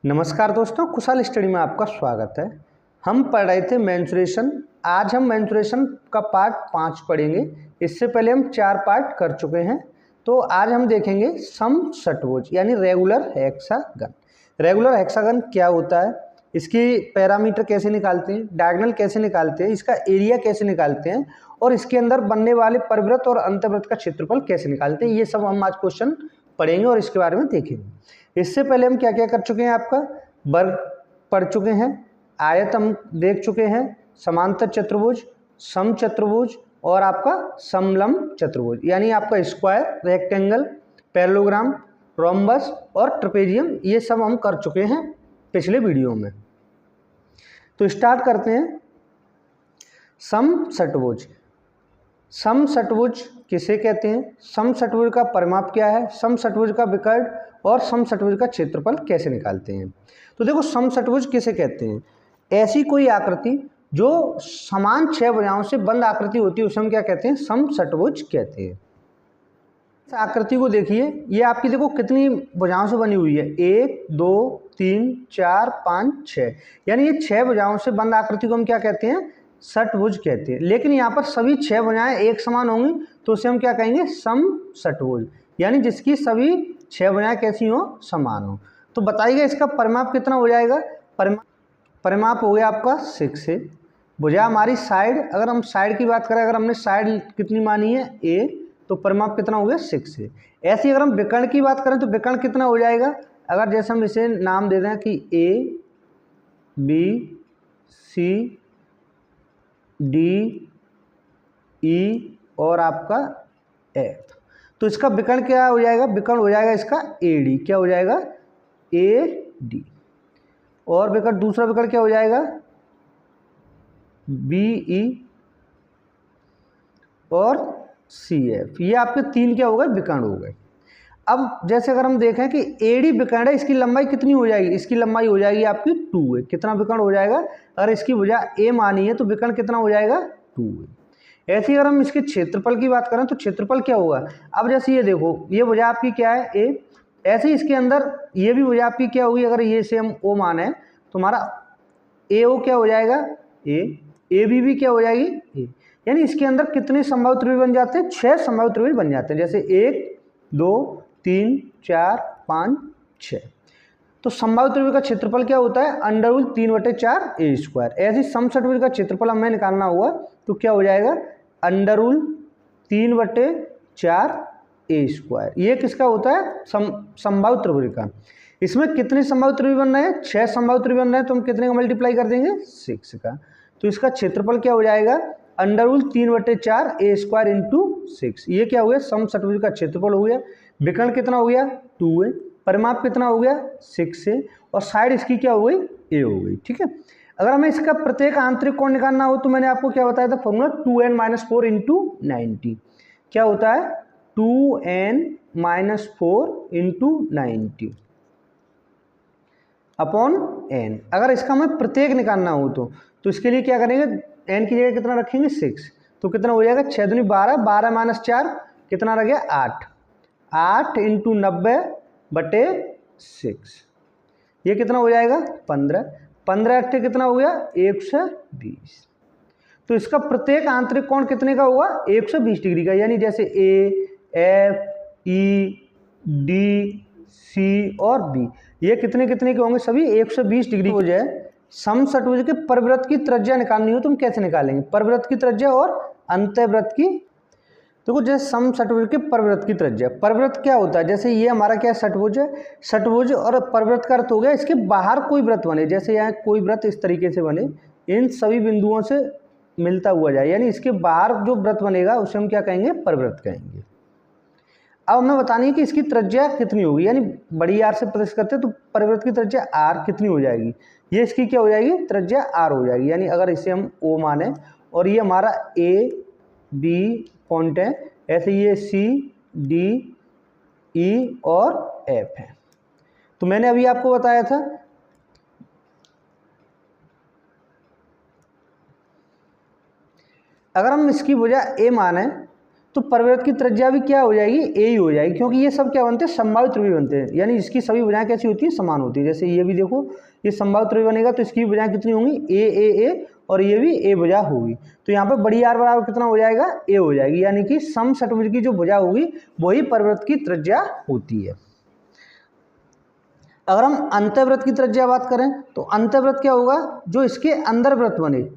नमस्कार दोस्तों, कुशल स्टडी में आपका स्वागत है। हम पढ़ रहे थे मेंसुरेशन। आज हम मेंसुरेशन का पार्ट 5 पढ़ेंगे। इससे पहले हम 4 पार्ट कर चुके हैं। तो आज हम देखेंगे सम षटभुज यानी रेगुलर हेक्सागन। रेगुलर हेक्सागन क्या होता है, इसकी पैरामीटर कैसे निकालते हैं, डायगोनल कैसे निकालते हैं, इसका एरिया कैसे निकालते हैं और इसके अंदर बनने वाले परिवृत्त और अंतर्वृत्त का क्षेत्रफल कैसे निकालते हैं, ये सब हम आज क्वेश्चन पढ़ेंगे और इसके बारे में देखेंगे। इससे पहले हम क्या क्या कर चुके हैं, आपका वर्ग पढ़ चुके हैं, आयत हम देख चुके हैं, समांतर चतुर्भुज, सम चतुर्भुज और आपका समलंब चतुर्भुज यानी आपका स्क्वायर, रेक्टेंगल, पैरेललोग्राम, रोम्बस और ट्रेपेजियम, ये सब हम कर चुके हैं पिछले वीडियो में। तो स्टार्ट करते हैं सम षटभुज। सम षटभुज किसे कहते हैं, सम षटभुज का परिमाप क्या है, सम षटभुज का विकर्ण और सम षटभुज का क्षेत्रफल कैसे निकालते हैं। तो देखो, सम षटभुज किसे कहते हैं, ऐसी कोई आकृति जो समान 6 भुजाओं से बंद आकृति होती है उसे हम क्या कहते हैं, सम षटभुज कहते हैं। इस आकृति को देखिए, ये आपकी देखो कितनी भुजाओं से बनी हुई है, 1 2 3 4 5 6, यानी ये 6 भुजाओं से बंद आकृति को हम क्या कहते हैं, षटभुज कहते हैं। लेकिन यहाँ पर सभी 6 भुजाएं एक समान होंगी तो उसे हम क्या कहेंगे, सम षटभुज, यानी जिसकी सभी 6 भुजाएं कैसी हो, समान हो। तो बताइएगा इसका परिमाप कितना हो जाएगा। परिमाप हो गया आपका 6 से। भुजा हमारी साइड, अगर हम साइड की बात करें, अगर हमने साइड कितनी मानी है, a, तो परिमाप कितना हो गया 6 से। ऐसे ही अगर हम विकर्ण की बात करें तो विकर्ण कितना हो जाएगा, अगर जैसे हम इसे नाम दे दें कि A B C D E और आपका F, तो इसका विकर्ण क्या हो जाएगा, विकर्ण हो जाएगा इसका AD, क्या हो जाएगा AD। और विकर्ण, दूसरा विकर्ण क्या हो जाएगा BE और CF, ये आपके 3 क्या हो गए, विकर्ण हो गए। अब जैसे अगर हम देखें कि AD विकर्ण है, इसकी लंबाई कितनी हो जाएगी, इसकी लंबाई हो जाएगी आपकी 2 है। कितना विकर्ण हो जाएगा, अगर इसकी भुजा A मानी है तो विकर्ण कितना हो जाएगा 2 है। ऐसे ही अगर हम इसके क्षेत्रफल की बात करें तो क्षेत्रफल क्या होगा, अब जैसे ये देखो, ये भुजा आपकी क्या है A, ऐसे ही इसके अंदर ये भी भुजा आपकी क्या होगी, अगर ये से हम O माने तो हमारा AO क्या हो जाएगा A, AB भी क्या हो जाएगी A, यानी इसके अंदर कितने संभव त्रिभुज बन जाते हैं, 6 संभव त्रिभुज बन जाते हैं। जैसे 1 2 3 4 5 6। तो संभव त्रिभुज का क्षेत्रफल क्या होता है, √3/4 A स्क्वायर। ऐसे सम षटभुज का क्षेत्रफल हमें निकालना हुआ तो क्या हो जाएगा, √3/4 A स्क्वायर। ये किसका होता है, संभव त्रिभुज का। इसमें कितने संभव त्रिभुज बन रहे हैं, 6 संभव त्रिभुज बन रहे हैं, तो हम कितने का मल्टीप्लाई कर देंगे, 6 का। तो इसका क्षेत्रफल क्या हो जाएगा, √3/4 A स्क्वायर इंटू 6। ये क्या हो गया, सम षटभुज का क्षेत्रफल हो गया। विकर्ण कितना हो गया 2 है, परिमाप कितना हो गया 6 से, और साइड इसकी क्या हो गई, A हो गई। ठीक है। अगर हमें इसका प्रत्येक आंतरिक कोण निकालना हो तो मैंने आपको क्या बताया था फॉर्मूला, 2n-4 इंटू 90। क्या होता है, 2n-4 इंटू 90 अपॉन n। अगर इसका हमें प्रत्येक निकालना हो तो इसके लिए क्या करेंगे, n की जगह कितना रखेंगे 6, तो कितना हो जाएगा 6 दूनी 12, 12 - 4 कितना रह गया 8, 8 इंटू 90/6, ये कितना हो जाएगा 15, 15 8 कितना हो गया 120। तो इसका प्रत्येक आंतरिक कोण कितने का होगा, 120 डिग्री का, यानी जैसे A F E D C और B, ये कितने कितने के होंगे, सभी 120 डिग्री हो जाए। सम षटभुज के परिवृत्त की त्रिज्या निकालनी हो तो हम कैसे निकालेंगे, परिवृत्त की त्रिज्या और अंतःवृत्त की। देखो, जैसे सम षटभुज के परिवृत्त की त्रिज्या, परिवृत्त क्या होता है, जैसे ये हमारा क्या षटभुज है, षटभुज और परिवृत्त का अर्थ हो गया इसके बाहर कोई वृत्त बने, जैसे यहाँ कोई वृत्त इस तरीके से बने, इन सभी बिंदुओं से मिलता हुआ जाए, यानी इसके बाहर जो वृत्त बनेगा उसे हम क्या कहेंगे, परिवृत्त कहेंगे। अब हमें बतानी है कि इसकी त्रिज्या कितनी होगी, यानी बड़ी आर से प्रदर्शित करते हैं तो परिवृत्त की त्रिज्या आर कितनी हो जाएगी, ये इसकी क्या हो जाएगी, त्रिज्या आर हो जाएगी। यानी अगर इसे हम ओ माने और ये हमारा ए बी पॉइंट है, ऐसे ये सी डी ई और एफ है। तो मैंने अभी आपको बताया था अगर हम इसकी भुजा ए माने तो परिवृत्त की त्रिज्या भी क्या हो जाएगी, ए ही हो जाएगी, क्योंकि ये सब क्या बनते हैं, संभावित त्रिभुज बनते हैं, यानी इसकी सभी भुजाएं कैसी होती हैं, समान होती है। जैसे ये भी देखो, ये संभावित त्रिभुज बनेगा तो इसकी भुजाएं कितनी होंगी, ए और ये भी ए भुजा होगी। तो यहाँ पर बड़ी आर बराबर कितना हो जाएगा, ए हो जाएगी, यानी कि समषटभुज की जो भुजा होगी वही परिवृत्त की त्रिज्या होती है। अगर हम अंतःवृत्त की त्रिज्या बात करें तो अंतःवृत्त क्या होगा, जो इसके अंदर वृत्त बने,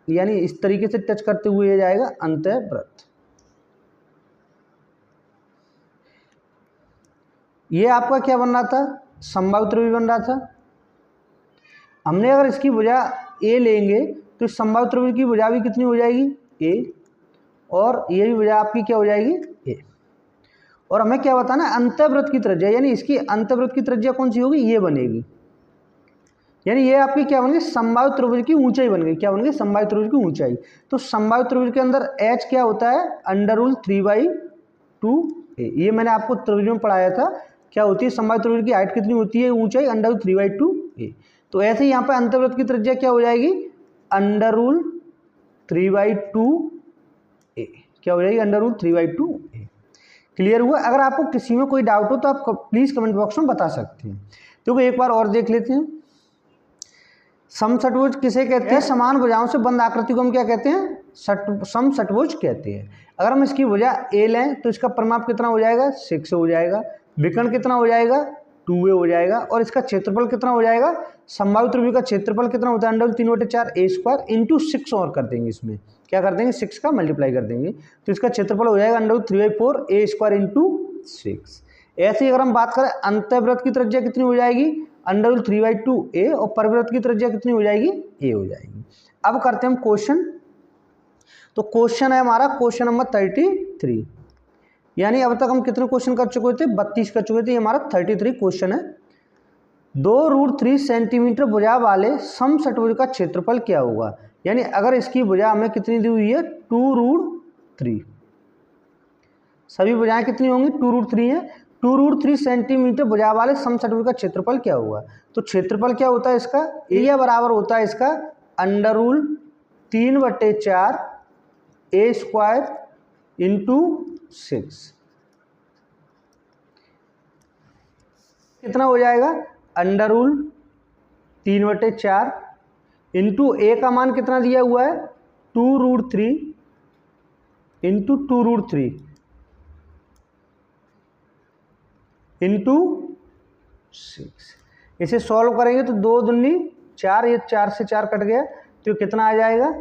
यानी इस तरीके से टच करते हुए जाएगा अंतःवृत्त। ये आपका क्या बन रहा था, संभावित त्रिभुज बन रहा था। हमने अगर इसकी भुजा ए लेंगे तो इस संभावित त्रिभुज की भुजा भी कितनी हो जाएगी, ए, और ये भी भुजा आपकी क्या हो जाएगी, ए। और हमें क्या बताना है, अंतःवृत्त की त्रिज्या, यानी इसकी अंतःवृत्त की त्रिज्या कौन सी होगी, ये बनेगी, यानी ये आपकी क्या बन गई, संभावित त्रिभुज की ऊंचाई बन गई। क्या बन गई, संभावित त्रिभुज की ऊंचाई। तो संभावित त्रिभुज के अंदर h क्या होता है, √3/2a। ये मैंने आपको त्रिभुज में पढ़ाया था, क्या होती है संभावित त्रिभुज की हाइट कितनी होती है, ऊंचाई, √3/2a। तो ऐसे ही यहाँ पर अंतःवृत्त की त्रिज्या क्या हो जाएगी, √3/2a। क्या हो जाएगी, √3/2a। क्लियर हुआ। अगर आपको किसी में कोई डाउट हो तो आप प्लीज कमेंट बॉक्स में बता सकते हैं। तो एक बार और देख लेते हैं, समषटभुज किसे कहते हैं, समान भुजाओं से बंद आकृति को हम क्या कहते हैं, समषटभुज कहते हैं। अगर हम इसकी भुजा ए लें तो इसका परिमाप कितना हो जाएगा, 6 हो जाएगा, विकर्ण कितना हो जाएगा, 2a हो जाएगा, और इसका क्षेत्रफल कितना हो जाएगा, संभावित त्रिभुज का क्षेत्रफल कितना होता है, √3/4a² इंटू 6 और कर देंगे, इसमें क्या कर देंगे, 6 का मल्टीप्लाई कर देंगे, तो इसका क्षेत्रफल हो जाएगा √3/4a² इंटू 6। ऐसे ही अगर हम बात करें अंतःवृत्त की त्रिज्या कितनी हो जाएगी, √3/2a, और परिवृत्त की त्रिज्या कितनी हो जाएगी, a हो जाएगी। अब करते हैं हम क्वेश्चन। तो क्वेश्चन है हमारा क्वेश्चन नंबर 33, यानी अब तक हम कितने क्वेश्चन कर चुके थे, 32 कर चुके थे, ये हमारा 33 क्वेश्चन है। 2√3 सेंटीमीटर भुजा वाले समषटभुज का क्षेत्रफल क्या होगा, यानी अगर इसकी भुजा हमें कितनी दी हुई है, 2√3, सभी भुजाएं कितनी होंगी, 2√3 है, 2√3 सेंटीमीटर भुजा वाले समषटभुज का क्षेत्रफल क्या होगा। तो क्षेत्रफल क्या होता है इसका, एरिया बराबर होता है इसका √3/4a² इंटू 6। कितना हो जाएगा, √3/4 इंटू ए का मान कितना दिया हुआ है, 2√3 इंटू 2√3 इंटू 6। इसे सॉल्व करेंगे तो 2 दूनी 4, ये 4 से 4 कट गया, तो कितना आ जाएगा,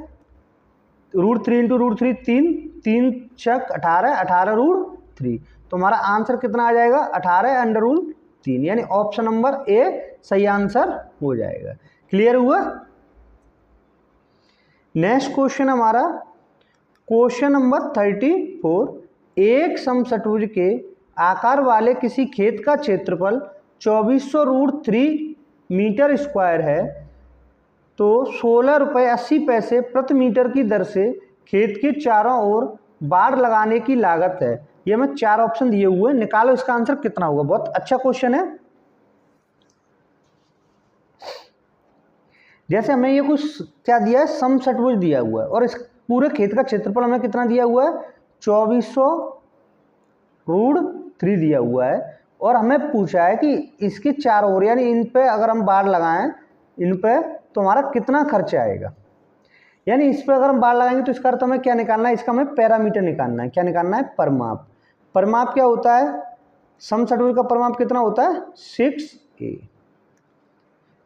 √3 इंटू √3 3, 3 छक 18, 18√3। तो हमारा आंसर कितना आ जाएगा, 18√3, यानी ऑप्शन नंबर ए सही आंसर हो जाएगा। क्लियर हुआ। नेक्स्ट क्वेश्चन हमारा क्वेश्चन नंबर 34। एक समषटभुज के आकार वाले किसी खेत का क्षेत्रफल 2400√3 मीटर स्क्वायर है, तो 16 रुपये 80 पैसे प्रति मीटर की दर से खेत के चारों ओर बाड़ लगाने की लागत है। ये हमें 4 ऑप्शन दिए हुए हैं, निकालो इसका आंसर कितना होगा। बहुत अच्छा क्वेश्चन है। जैसे हमें ये कुछ क्या दिया है, समषटभुज दिया हुआ है, और इस पूरे खेत का क्षेत्रफल हमें कितना दिया हुआ है, 2400√3 दिया हुआ है, और हमें पूछा है कि इसके चारों ओर, यानी इन पे अगर हम बाड़ लगाएं इन पे, तो हमारा कितना खर्चा आएगा। यानी इस पर अगर हम बाड़ लगाएंगे तो इसका अर्थ हमें क्या निकालना है, इसका हमें पैरामीटर निकालना है। क्या निकालना है, परिमाप। परिमाप क्या होता है, समषटभुज का परिमाप कितना होता है, 6a।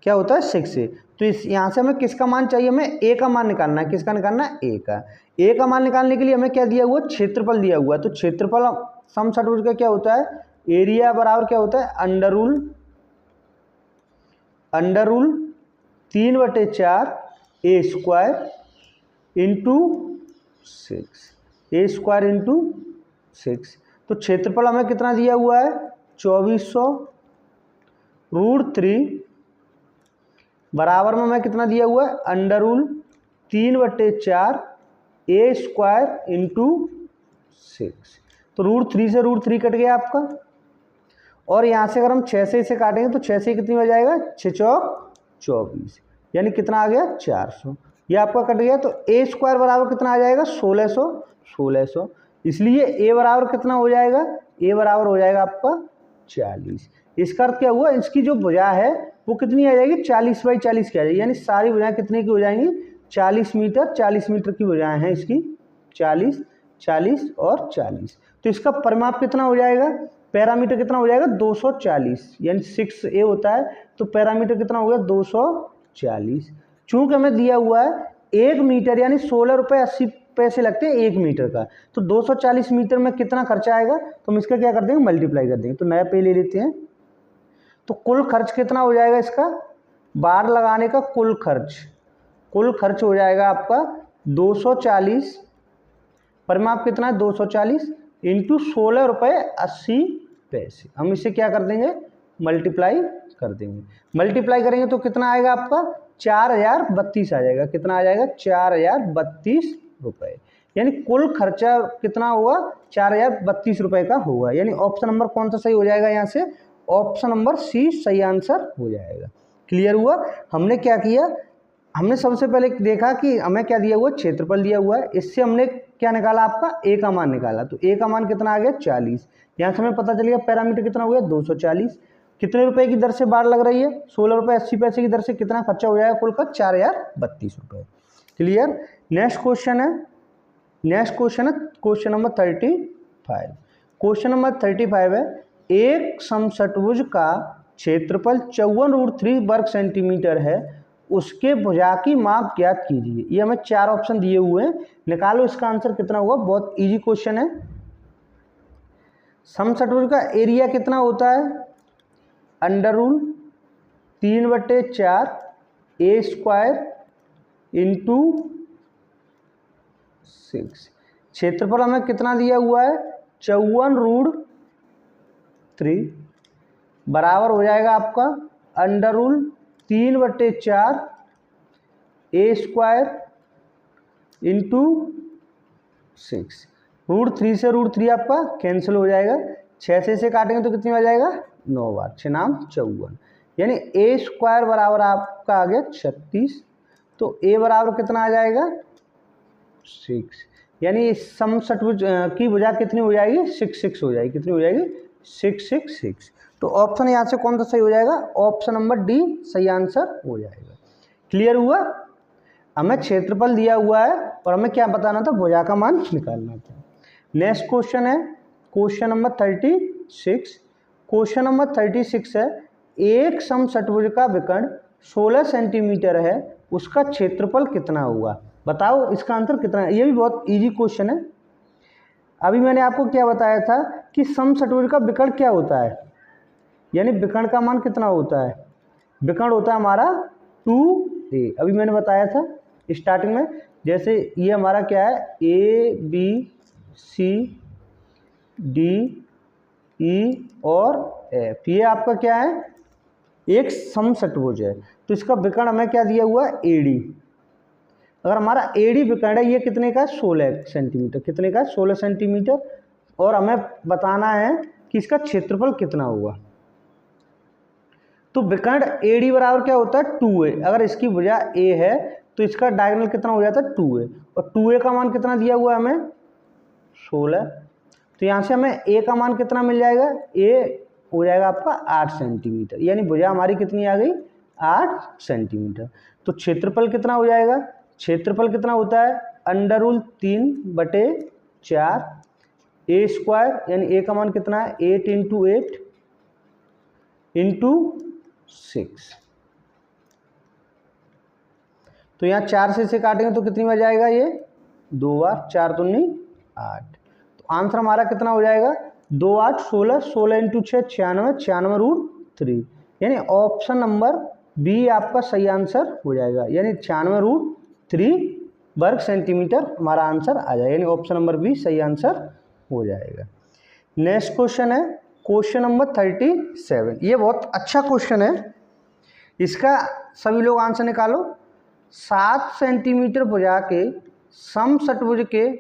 क्या होता है, 6a। तो इस यहाँ से हमें किसका मान चाहिए, हमें a का मान निकालना है। किसका निकालना है, a का। a का मान निकालने के लिए हमें क्या दिया हुआ है, क्षेत्रफल दिया हुआ है। तो क्षेत्रफल समषटभुज का क्या होता है, एरिया बराबर क्या होता है, √3/4a² इंटू 6, a² इंटू 6। तो क्षेत्रफल हमें कितना दिया हुआ है, 2400√3 बराबर में हमें कितना दिया हुआ है, √3/4a² इंटू 6। तो √3 से √3 कट गया आपका, और यहाँ से अगर हम 6 से इसे काटेंगे तो 6 से कितनी हो जाएगा, 6 चौक 24, यानी कितना आ गया, 400। ये आपका कट गया। तो a² बराबर कितना आ जाएगा, 1600। इसलिए ए बराबर कितना हो जाएगा, ए बराबर हो जाएगा आपका 40। इसका अर्थ क्या हुआ, इसकी जो भुजा है वो कितनी आ जाएगी, 40/40 की आ जाएगी, यानी सारी भुजाएं कितने की हो जाएंगी, 40 मीटर, 40 मीटर की भुजाएं हैं इसकी, 40, 40 और 40। तो इसका परिमाप कितना हो जाएगा, पैरामीटर कितना हो जाएगा 240, यानी 6a होता है, तो पैरामीटर कितना हो गया 240। चूंकि हमें दिया हुआ है 1 मीटर यानी 16 रुपये 80 पैसे लगते हैं 1 मीटर का, तो 240 मीटर में कितना खर्चा आएगा, तो हम इसका क्या कर देंगे, मल्टीप्लाई कर देंगे। तो नया पे ले लेते हैं, तो कुल खर्च कितना हो जाएगा इसका, बाड़ लगाने का कुल खर्च हो जाएगा आपका 240, परिमाप कितना है 240 इंटू 16 रुपये 80 पैसे। हम इसे क्या कर देंगे, मल्टीप्लाई कर देंगे। मल्टीप्लाई करेंगे तो कितना आएगा आपका 4032 आ जाएगा, कितना आ जाएगा 4032 रुपये, यानी कुल खर्चा कितना होगा 4032 रुपये का होगा, यानी ऑप्शन नंबर कौन सा सही हो जाएगा, यहाँ से ऑप्शन नंबर सी सही आंसर हो जाएगा। क्लियर हुआ। हमने क्या किया, हमने सबसे पहले देखा कि हमें क्या दिया हुआ, क्षेत्रफल दिया हुआ है, इससे हमने क्या निकाला, आपका ए का मान निकाला, तो ए का मान कितना आ गया 40। यहाँ से हमें पता चल गया पैरामीटर कितना हो गया 240। कितने रुपए की दर से बाड़ लग रही है, 16 रुपये 80 पैसे की दर से कितना खर्चा हो जाएगा कुल का 4032 रुपये। क्लियर। नेक्स्ट क्वेश्चन है क्वेश्चन नंबर 35। क्वेश्चन नंबर 35 है, एक समषटभुज का क्षेत्रफल 54√3 वर्ग सेंटीमीटर है, उसके भुजा की माप ज्ञात कीजिए। ये हमें 4 ऑप्शन दिए हुए हैं, निकालो इसका आंसर कितना हुआ। बहुत इजी क्वेश्चन है। समषटभुज का एरिया कितना होता है, √3/4 ए स्क्वायर इंटू 6। क्षेत्रफल हमें कितना दिया हुआ है 54√3 बराबर हो जाएगा आपका √3/4 ए स्क्वायर इंटू 6। √3 से √3 आपका कैंसिल हो जाएगा, 6 से इसे काटेंगे तो कितनी आ जाएगा 9 बार 6 नाम 54, यानी ए स्क्वायर बराबर आपका आ गया 36। तो ए बराबर कितना आ जाएगा 6, यानी समषटभुज की भुजा कितनी हो जाएगी 6 हो जाएगी, कितनी हो जाएगी 6। तो ऑप्शन यहाँ से कौन सा सही हो जाएगा, ऑप्शन नंबर डी सही आंसर हो जाएगा। क्लियर हुआ। हमें क्षेत्रफल दिया हुआ है और हमें क्या बताना था, भुजा का मान निकालना था। नेक्स्ट क्वेश्चन है क्वेश्चन नंबर 36। क्वेश्चन नंबर 36 है, एक समषटभुज का विकर्ण 16 सेंटीमीटर है, उसका क्षेत्रफल कितना होगा, बताओ इसका आंसर कितना है। ये भी बहुत इजी क्वेश्चन है। अभी मैंने आपको क्या बताया था कि समषटभुज का विकर्ण क्या होता है, यानी विकर्ण का मान कितना होता है, विकर्ण होता है हमारा 2a। अभी मैंने बताया था स्टार्टिंग में, जैसे ये हमारा क्या है ABCD E और F, ये आपका क्या है एक समषटभुज है, तो इसका विकर्ण हमें क्या दिया हुआ है AD। अगर हमारा AD विकर्ण है, ये कितने का 16 सेंटीमीटर, कितने का 16 सेंटीमीटर, और हमें बताना है कि इसका क्षेत्रफल कितना होगा। तो विकर्ण AD बराबर क्या होता है 2a। अगर इसकी भुजा A है तो इसका डायगोनल कितना हो जाता है 2a, और 2a का मान कितना दिया हुआ है हमें 16। तो यहाँ से हमें a का मान कितना मिल जाएगा, a हो जाएगा आपका 8 सेंटीमीटर, यानी भुजा हमारी कितनी आ गई 8 सेंटीमीटर। तो क्षेत्रफल कितना हो जाएगा, क्षेत्रफल कितना होता है √3/4 ए स्क्वायर, यानी a का मान कितना है 8 × 8 × 6। तो यहाँ 4 से इसे काटेंगे तो कितनी बार जाएगा, ये 2 बार, 4 दूनी 8। तो आंसर हमारा कितना हो जाएगा 2 8 16, 16 × 6 96, 96√3, यानी ऑप्शन नंबर बी आपका सही आंसर हो जाएगा, यानी 96√3 वर्ग सेंटीमीटर हमारा आंसर आ जाएगा, यानी ऑप्शन नंबर बी सही आंसर हो जाएगा। नेक्स्ट क्वेश्चन है क्वेश्चन नंबर 37। ये बहुत अच्छा क्वेश्चन है, इसका सभी लोग आंसर निकालो। 7 सेंटीमीटर भुजा के समषटभुज के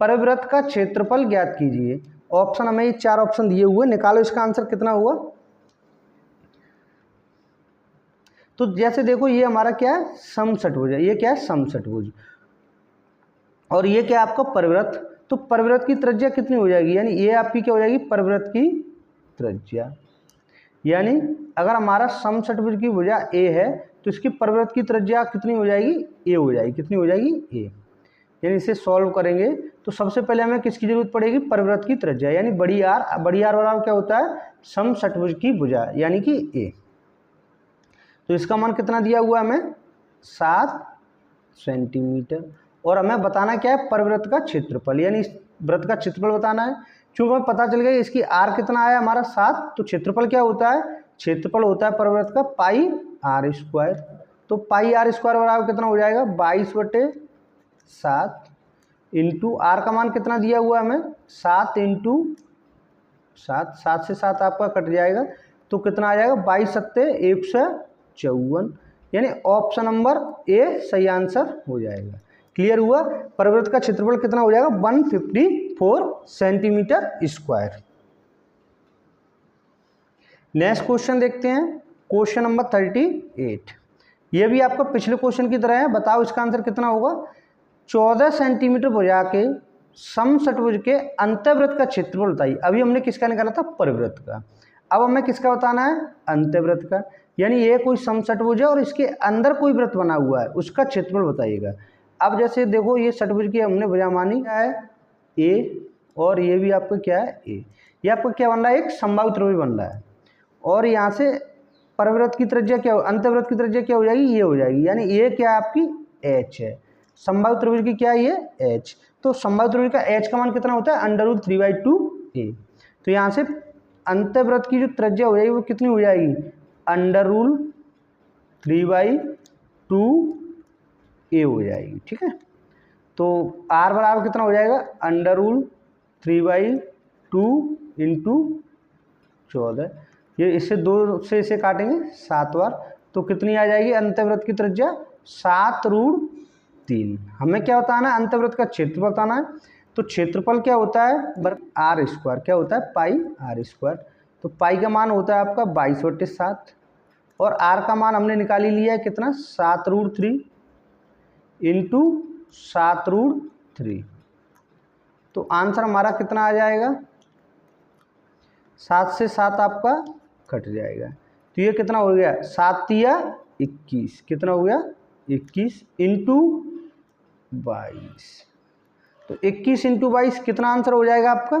परिवृत्त का क्षेत्रफल ज्ञात कीजिए। ऑप्शन हमें ये 4 ऑप्शन दिए हुए, निकालो इसका आंसर कितना हुआ। तो जैसे देखो ये हमारा क्या है समषटभुज है, ये क्या है समषटभुज, और ये क्या है आपका परिवृत्त। तो परिवृत्त की त्रिज्या कितनी हो जाएगी, यानी ये आपकी क्या हो जाएगी परिवृत्त की त्रिज्या। यानी अगर हमारा समषट्भुज की भुजा ए है तो इसकी परिवृत्त की त्रिज्या कितनी हो जाएगी, ए हो जाएगी। कितनी हो जाएगी, ए। यानी इसे सॉल्व करेंगे तो सबसे पहले हमें किसकी जरूरत पड़ेगी, परिवृत्त की त्रिज्या, यानी बड़ी आर बराबर क्या होता है समषट्भुज की भुजा यानी कि ए। तो इसका मान कितना दिया हुआ है हमें 7 सेंटीमीटर। और हमें बताना क्या है परिवृत्त का क्षेत्रफल, यानी इस वृत्त का क्षेत्रफल बताना है। क्योंकि हमें पता चल गया इसकी आर कितना आया हमारा 7, तो क्षेत्रफल क्या होता है, क्षेत्रफल होता है परिवृत्त का पाई आर स्क्वायर। तो पाई आर स्क्वायर बराबर कितना हो जाएगा 22/7 इंटू आर का मान कितना दिया हुआ है हमें 7 इंटू 7, 7 से 7 आपका कट जाएगा तो कितना आ जाएगा 22 सत्ते 154, यानी ऑप्शन नंबर ए सही आंसर हो जाएगा। क्लियर हुआ। परिवृत्त का क्षेत्रफल कितना हो जाएगा 154 सेंटीमीटर स्क्वायर। नेक्स्ट क्वेश्चन देखते हैं, क्वेश्चन नंबर 38। ये भी आपका पिछले क्वेश्चन की तरह है। बताओ इसका आंसर कितना होगा। 14 सेंटीमीटर भुजा के समषट्भुज के अंतःवृत्त का क्षेत्रफल बताइए। अभी हमने किसका निकाला था परिवृत्त का, अब हमें किसका बताना है अंतःवृत्त का। यानी ये कोई समषट्भुज है और इसके अंदर कोई वृत्त बना हुआ है, उसका क्षेत्रफल बताइएगा। अब जैसे देखो ये षट्भुज की हमने भुजा मानी क्या है ए, और ये भी आपका क्या है ए। ये आपका क्या बन रहा है एक समबाहु त्रिभुज बन रहा है। और यहाँ से परिवृत्त की त्रिज्या क्या हो, अंतःवृत्त की त्रिज्या क्या हो जाएगी ये हो जाएगी, यानी ये क्या है आपकी एच है। समबाहु त्रिभुज की क्या है ये एच। तो समबाहु त्रिभुज का एच का मान कितना होता है √3/2a। तो यहाँ से अंतःवृत्त की जो त्रिज्या हो जाएगी वो कितनी हो जाएगी √3/2a हो जाएगी। ठीक है। तो r बराबर कितना हो जाएगा √3/2 इंटू 14। ये इससे 2 से इसे काटेंगे 7 बार तो कितनी आ जाएगी अंतःवृत्त की त्रिज्या 7√3। हमें क्या बताना है अंतःवृत्त का क्षेत्रफल बताना है। तो क्षेत्रफल क्या होता है आर स्क्वायर, क्या होता है पाई आर स्क्वायर। तो पाई का मान होता है आपका 22/7 और आर का मान हमने निकाल ही लिया है कितना 7√3 इंटू 7√3। तो आंसर हमारा कितना आ जाएगा 7 से 7 आपका कट जाएगा। तो ये कितना हो गया 7 या 21, कितना हो गया 21 इंटू 22। तो 21 इंटू 22 कितना आंसर हो जाएगा आपका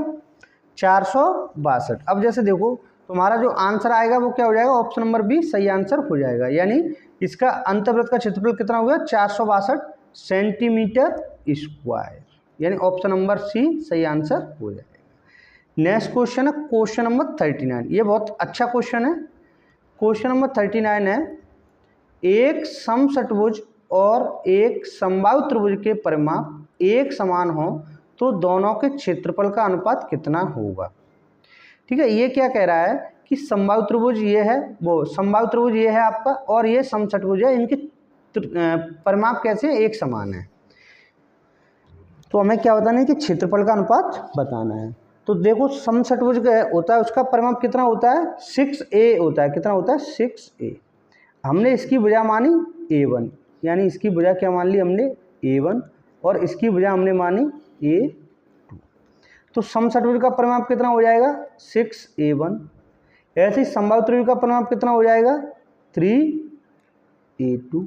462। अब जैसे देखो तुम्हारा जो आंसर आएगा वो क्या हो जाएगा ऑप्शन नंबर बी सही आंसर हो जाएगा। यानी इसका अंतःवृत्त का क्षेत्रफल कितना हो गया 462 सेंटीमीटर स्क्वायर, यानी ऑप्शन नंबर सी सही आंसर हो जाएगा। नेक्स्ट क्वेश्चन है क्वेश्चन नंबर 39। ये बहुत अच्छा क्वेश्चन है। क्वेश्चन नंबर 39 है एक समषट्भुज और एक समबाहु त्रिभुज के परिमाप एक समान हो तो दोनों के क्षेत्रफल का अनुपात कितना होगा। ठीक है। ये क्या कह रहा है कि समबाहु त्रिभुज ये है, वो समबाहु त्रिभुज ये है आपका और ये समषट्भुज है, इनके परिमाप कैसे एक समान है। तो हमें क्या बताना है कि क्षेत्रफल का अनुपात बताना है। तो देखो समषट्भुज होता है उसका परिमाप कितना होता है 6a होता है। कितना होता है 6a। हमने इसकी भुजा मानी a1, यानी इसकी भुजा क्या मान ली हमने a1 और इसकी भुजा हमने मानी a2। तो समषट्भुज का परिमाप कितना हो जाएगा 6a1। ऐसे ही समबाहु त्रिभुज का परिमाप कितना हो जाएगा 3a2।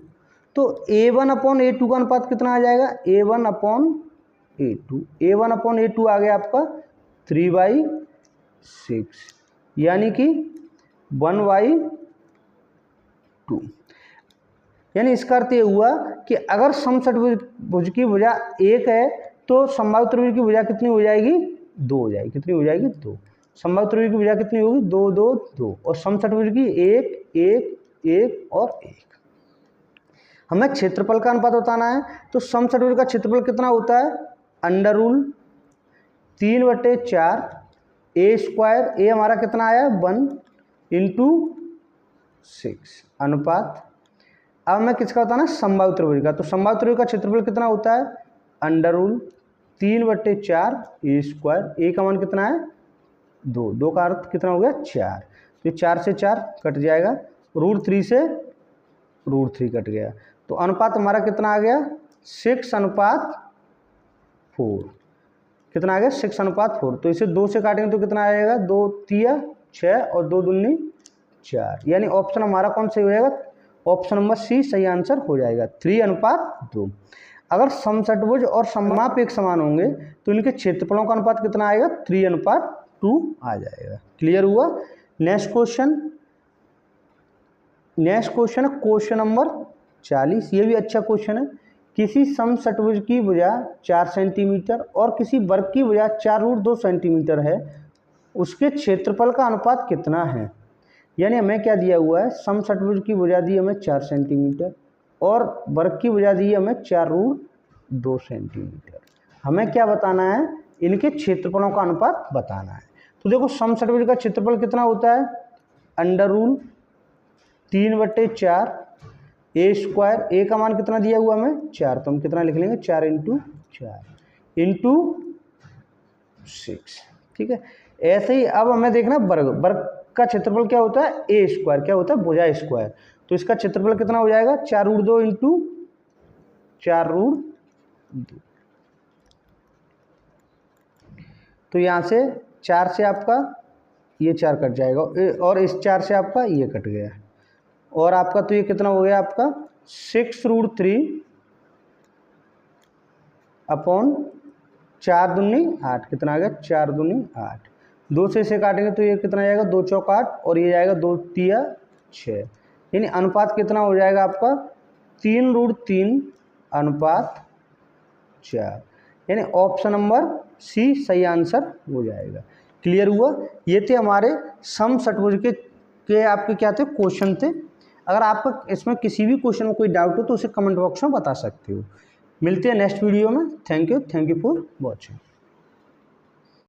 तो a1/a2 का अनुपात कितना आ जाएगा a1/a2। a1/a2 आ गया आपका 3/6, यानी कि 1/2। यानी इसका अर्थ ये हुआ कि अगर समषट्भुज की भुजा 1 है तो समबाहु त्रिभुज की भुजा कितनी हो जाएगी 2 हो जाएगी। कितनी हो जाएगी 2। समबाहु त्रिभुज की भुजा कितनी होगी 2 2 2 और समषट्भुज की 1 1 1 और 1। हमें क्षेत्रफल का अनुपात बताना है। तो समषट्भुज का क्षेत्रफल कितना होता है √3/4 a स्क्वायर। a हमारा कितना आया 1 इंटू 6 अनुपात। अब हमें किसका बताना है समबाहु त्रिभुज का। तो समबाहु त्रिभुज का क्षेत्रफल कितना होता है √3/4 a स्क्वायर। a का मान कितना है 2, 2 का अर्थ कितना हो गया 4। तो 4 से 4 कट जाएगा, √3 से √3 कट गया। तो अनुपात हमारा कितना आ गया 6:4। कितना आ गया 6:4। तो इसे 2 से काटेंगे तो कितना आएगा 2 तिया 6 और 2 दूनी 4, यानी ऑप्शन हमारा कौन सही हो जाएगा, ऑप्शन नंबर सी सही आंसर हो जाएगा 3:2। अगर समषटभुज और सममाप एक समान होंगे तो इनके क्षेत्रफलों का अनुपात कितना आएगा 3:2 आ जाएगा। क्लियर हुआ। नेक्स्ट क्वेश्चन है क्वेश्चन नंबर 40। ये भी अच्छा क्वेश्चन है। किसी समषटभुज की भुजा 4 सेंटीमीटर और किसी वर्ग की भुजा 4√2 सेंटीमीटर है, उसके क्षेत्रफल का अनुपात कितना है। यानी हमें क्या दिया हुआ है, समषटभुज की भुजा दी हमें 4 सेंटीमीटर और वर्ग की भुजा दी हमें 4√2 सेंटीमीटर। हमें क्या बताना है, इनके क्षेत्रफलों का अनुपात बताना है। तो देखो समषटभुज का क्षेत्रफल कितना होता है, √3/4 a²। ए का मान कितना दिया हुआ हमें 4, तो हम कितना लिख लेंगे 4 × 4 × 6। ठीक है। ऐसे ही अब हमें देखना वर्ग का क्षेत्रफल क्या होता है a², क्या होता है भुजा स्क्वायर। तो इसका क्षेत्रफल कितना हो जाएगा 4√2 × 4√2। तो यहाँ से 4 से आपका ये 4 कट जाएगा और इस 4 से आपका ये कट गया और आपका तो ये कितना हो गया आपका 6√3/4 दूनी 8। कितना आ गया 4 दूनी 8। 2 से इसे काटेंगे तो ये कितना जाएगा 2 चौक 8 और ये जाएगा 2 तिया 6। यानी अनुपात कितना हो जाएगा आपका 3√3/4। यानी ऑप्शन नंबर सी सही आंसर हो जाएगा। क्लियर हुआ। ये थे हमारे समषटभुज के आपके क्या थे क्वेश्चन थे। अगर आपका इसमें किसी भी क्वेश्चन में कोई डाउट हो तो उसे कमेंट बॉक्स में बता सकते हो। मिलते हैं नेक्स्ट वीडियो में। Thank you for watching.